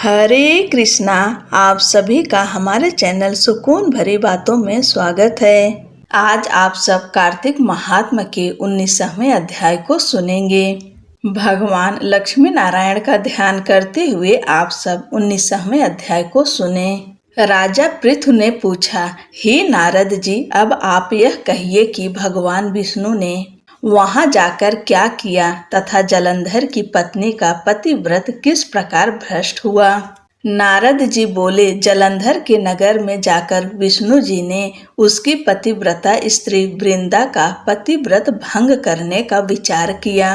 हरे कृष्णा। आप सभी का हमारे चैनल सुकून भरी बातों में स्वागत है। आज आप सब कार्तिक महात्म के 19वें अध्याय को सुनेंगे। भगवान लक्ष्मी नारायण का ध्यान करते हुए आप सब 19वें अध्याय को सुने। राजा पृथु ने पूछा, हे नारद जी, अब आप यह कहिए कि भगवान विष्णु ने वहां जाकर क्या किया तथा जलंधर की पत्नी का पतिव्रत किस प्रकार भ्रष्ट हुआ। नारद जी बोले, जलंधर के नगर में जाकर विष्णु जी ने उसकी पतिव्रता स्त्री वृंदा का पतिव्रत भंग करने का विचार किया।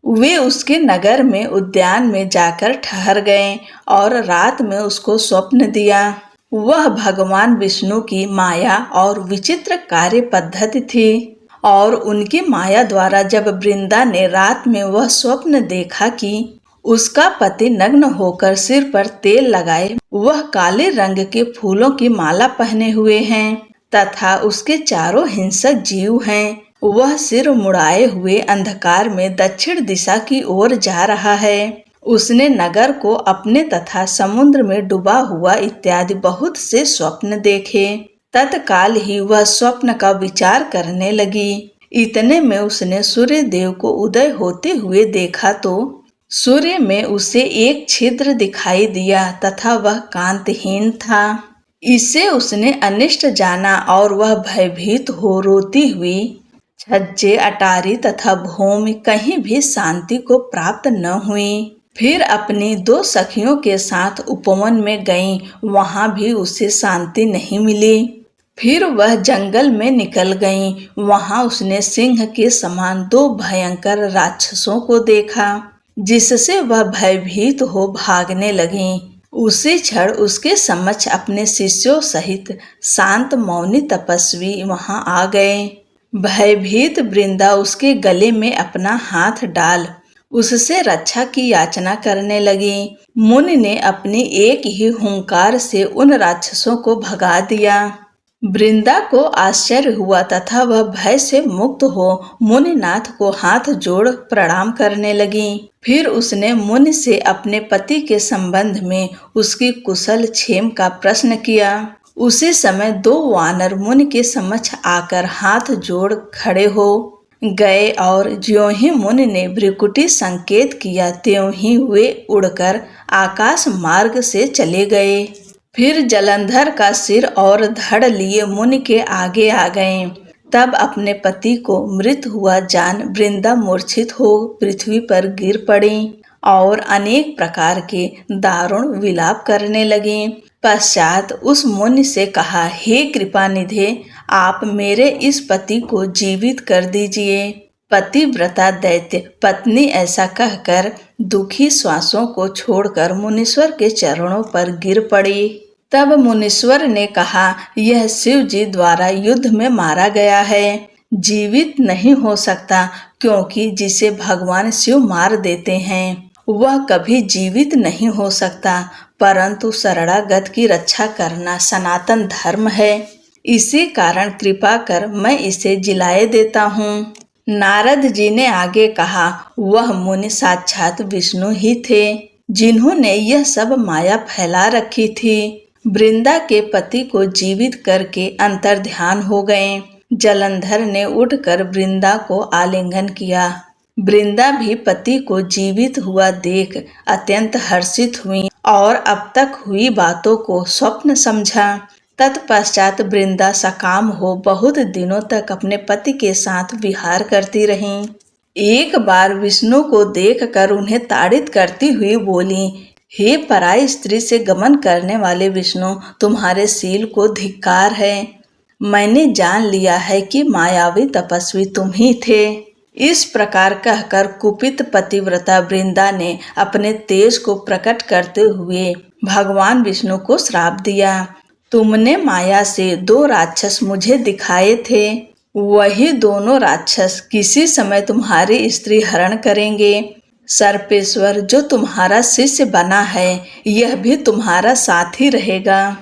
वे उसके नगर में उद्यान में जाकर ठहर गए और रात में उसको स्वप्न दिया। वह भगवान विष्णु की माया और विचित्र कार्य पद्धति थी और उनकी माया द्वारा जब वृंदा ने रात में वह स्वप्न देखा कि उसका पति नग्न होकर सिर पर तेल लगाए वह काले रंग के फूलों की माला पहने हुए हैं तथा उसके चारों हिंसक जीव हैं, वह सिर मुड़ाए हुए अंधकार में दक्षिण दिशा की ओर जा रहा है। उसने नगर को अपने तथा समुद्र में डूबा हुआ इत्यादि बहुत से स्वप्न देखे। तत्काल ही वह स्वप्न का विचार करने लगी। इतने में उसने सूर्य देव को उदय होते हुए देखा तो सूर्य में उसे एक छिद्र दिखाई दिया तथा वह कांतिहीन था। इससे उसने अनिष्ट जाना और वह भयभीत हो रोती हुई छज्जे, अटारी तथा भूमि कहीं भी शांति को प्राप्त न हुई। फिर अपनी 2 सखियों के साथ उपवन में गईं, वहां भी उसे शांति नहीं मिली। फिर वह जंगल में निकल गईं, वहां उसने सिंह के समान 2 भयंकर राक्षसों को देखा, जिससे वह भयभीत हो भागने लगीं। उसी क्षण उसके समक्ष अपने शिष्यों सहित शांत मौनी तपस्वी वहां आ गए। भयभीत वृंदा उसके गले में अपना हाथ डाल उससे रक्षा की याचना करने लगी। मुनि ने अपनी एक ही हुंकार से उन राक्षसों को भगा दिया। वृंदा को आश्चर्य हुआ तथा वह भय से मुक्त हो मुनिनाथ को हाथ जोड़ प्रणाम करने लगी। फिर उसने मुनि से अपने पति के संबंध में उसकी कुशल क्षेम का प्रश्न किया। उसी समय 2 वानर मुनि के समक्ष आकर हाथ जोड़ खड़े हो गए और ज्यों ही मुनि ने भ्रिकुटी संकेत किया त्यों ही वे उड़कर आकाश मार्ग से चले गए। फिर जलंधर का सिर और धड़ लिए मुनि के आगे आ गए। तब अपने पति को मृत हुआ जान वृंदा मूर्छित हो पृथ्वी पर गिर पड़ी और अनेक प्रकार के दारुण विलाप करने लगी। पश्चात उस मुनि से कहा, हे कृपानिधे, आप मेरे इस पति को जीवित कर दीजिए। पतिव्रता दैत्य पत्नी ऐसा कहकर दुखी श्वासों को छोड़कर मुनीश्वर के चरणों पर गिर पड़ी। तब मुनीश्वर ने कहा, यह शिव जी द्वारा युद्ध में मारा गया है, जीवित नहीं हो सकता, क्योंकि जिसे भगवान शिव मार देते हैं वह कभी जीवित नहीं हो सकता, परंतु शरणागत की रक्षा करना सनातन धर्म है। इसी कारण कृपा कर मैं इसे जिलाए देता हूँ। नारद जी ने आगे कहा, वह मुनि साक्षात विष्णु ही थे, जिन्होंने यह सब माया फैला रखी थी। वृंदा के पति को जीवित करके अंतर्ध्यान हो गए। जलंधर ने उठकर वृंदा को आलिंगन किया। वृंदा भी पति को जीवित हुआ देख अत्यंत हर्षित हुई और अब तक हुई बातों को स्वप्न समझा। तत्पश्चात वृंदा सकाम हो बहुत दिनों तक अपने पति के साथ विहार करती रहीं। एक बार विष्णु को देखकर उन्हें ताड़ित करती हुई बोली, हे पराई स्त्री से गमन करने वाले विष्णु, तुम्हारे शील को धिक्कार है। मैंने जान लिया है कि मायावी तपस्वी तुम ही थे। इस प्रकार कहकर कुपित पतिव्रता वृंदा ने अपने तेज को प्रकट करते हुए भगवान विष्णु को श्राप दिया। तुमने माया से 2 राक्षस मुझे दिखाए थे, वही दोनों राक्षस किसी समय तुम्हारी स्त्री हरण करेंगे। सर्पेश्वर जो तुम्हारा शिष्य बना है, यह भी तुम्हारा साथी रहेगा।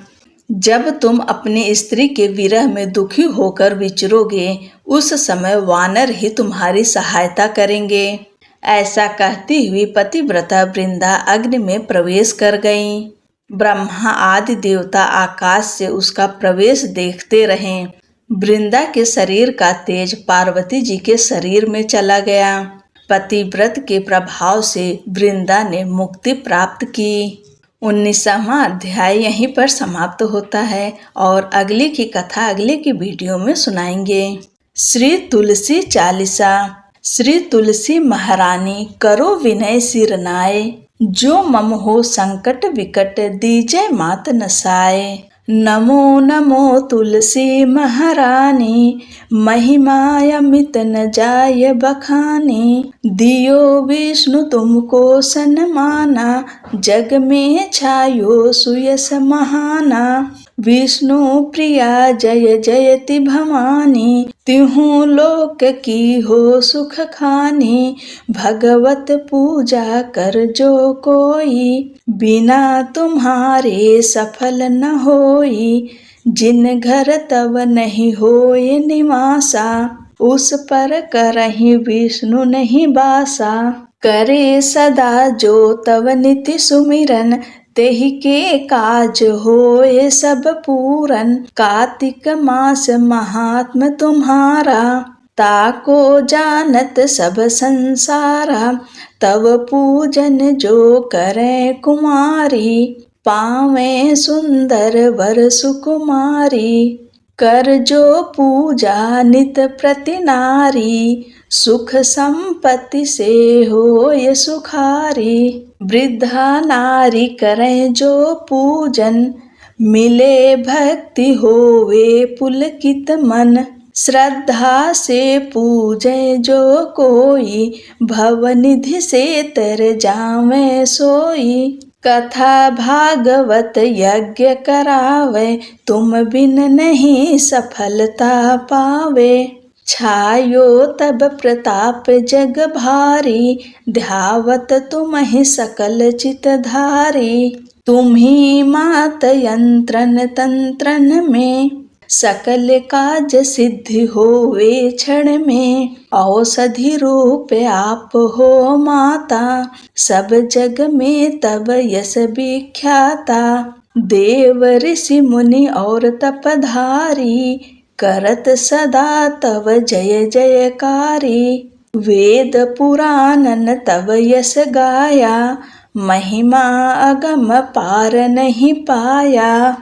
जब तुम अपनी स्त्री के विरह में दुखी होकर विचरोगे, उस समय वानर ही तुम्हारी सहायता करेंगे। ऐसा कहती हुई पतिव्रता वृंदा अग्नि में प्रवेश कर गईं। ब्रह्मा आदि देवता आकाश से उसका प्रवेश देखते रहे। वृंदा के शरीर का तेज पार्वती जी के शरीर में चला गया। पतिव्रत के प्रभाव से वृंदा ने मुक्ति प्राप्त की। 19वां अध्याय यहीं पर समाप्त होता है और अगली की कथा अगले की वीडियो में सुनाएंगे। श्री तुलसी चालीसा। श्री तुलसी महारानी करो विनय सिर नाय, जो मम हो संकट विकट दीजय मात नसाए। नमो नमो तुलसी महारानी, महिमा अमित न जाय बखानी। दियो विष्णु तुमको सन्माना, जग में छायो सुयस महाना। विष्णु प्रिया जय जयति भवानी, तिहु लोक की हो सुख खानी। भगवत पूजा कर जो कोई, बिना तुम्हारे सफल न होई। जिन घर तव नहीं होए निवासा, उस पर करहि विष्णु नहीं बासा। करे सदा जो तव निति सुमिरन, तेहि के काज होए सब पूरन। कार्तिक मास महात्म तुम्हारा, ताको जानत सब संसारा। तव पूजन जो करे कुमारी, पावे सुंदर वर सुकुमारी। कर जो पूजा नित प्रति नारी, सुख संपत्ति से होय सुखारी। वृद्धा नारी करें जो पूजन, मिले भक्ति होवे पुलकित मन। श्रद्धा से पूजे जो कोई, भवनिधि से तर जावे सोई। कथा भागवत यज्ञ करावे, तुम बिन नहीं सफलता पावे। छायो तब प्रताप जग भारी, ध्यावत तुम ही सकल चित धारी। तुम ही मात यंत्रन तंत्रन में, सकल काज सिद्धि होवे क्षण में। औषधि रूप आप हो माता, सब जग में तब यश विख्याता। देव ऋषि मुनि और तपधारी, करत सदा तव जय जयकारी। वेद पुराणन तव यश गाया, महिमा अगम पार नहीं पाया।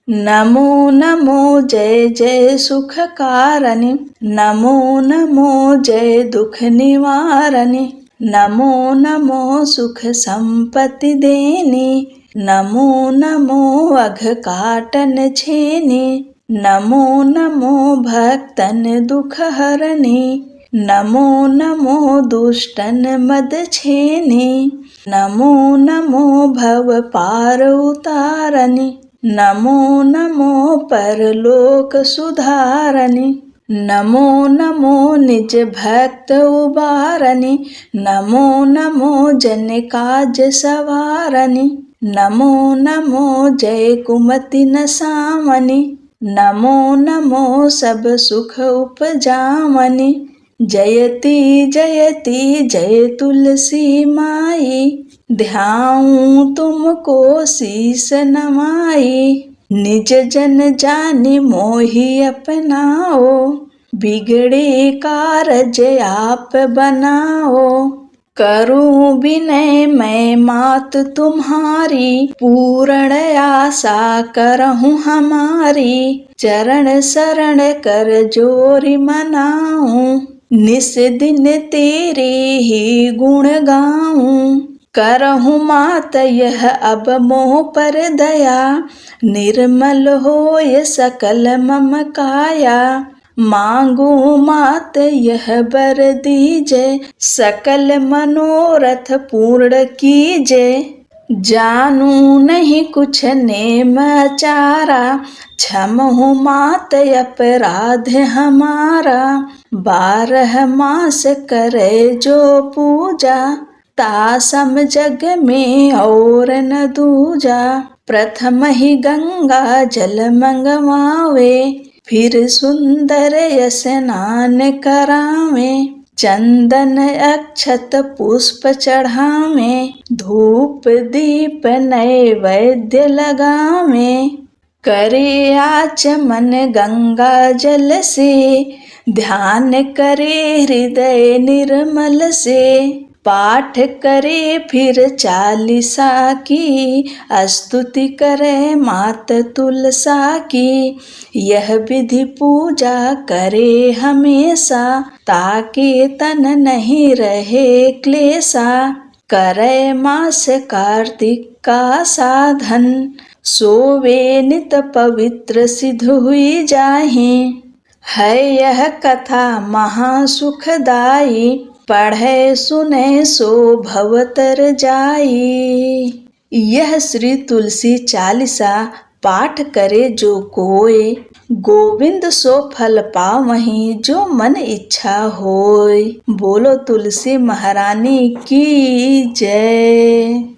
नमो नमो जय जय सुख कारणी, नमो नमो जय दुख निवारणी। नमो नमो सुख संपत्ति देनी, नमो नमो अघ काटन छेनी। नमो नमो भक्तन दुख हरणी, नमो नमो दुष्टन मद छेनी। नमो नमो भव पार उतारणी, नमो नमो परलोक सुधारणी। नमो नमो निज भक्त उबारणी, नमो नमो जन काज सवारणी। नमो नमो जय कुमति नसावनी, नमो नमो सब सुख उपजावनी। जयति जयति जय तुलसी माई, ध्याऊं तुमको शीस नवाई। निज जन जानि मोहि अपनाओ, बिगड़े कारज आप बनाओ। करूं विनय मैं मात तुम्हारी, पूर्ण आशा करहूं हमारी। चरण शरण कर जोरि मनाऊं, निस दिन तेरे ही गुण गाऊं। करहूं मात यह अब मोह पर दया, निर्मल होय सकल मम काया। मांगू मात यह बर दीजय, सकल मनोरथ पूर्ण कीजय। जानू नहीं कुछ नेम आचारा, क्षमहु मात अपराध हमारा। 12 मास करे जो पूजा, तासम जग में और न दूजा। प्रथम ही गंगा जल मंगवावे, फिर सुंदर स्नान करावे। चंदन अक्षत पुष्प चढ़ावे, धूप दीप नैवेद्य लगावे। करे आचमन गंगा जल से, ध्यान करे हृदय निर्मल से। पाठ करे फिर चालीसा की, स्तुति करे मात तुलसा की। यह विधि पूजा करे हमेशा, ताकि तन नहीं रहे क्लेशा। करे मास कार्तिक का साधन, सोवे नित पवित्र सिद्ध हुई जाहि। है यह कथा महासुखदाई, पढ़े सुने सो भवतर जाई। यह श्री तुलसी चालीसा पाठ करे जो कोय, गोविंद सो फल पावहीं जो मन इच्छा होय। बोलो तुलसी महारानी की जय।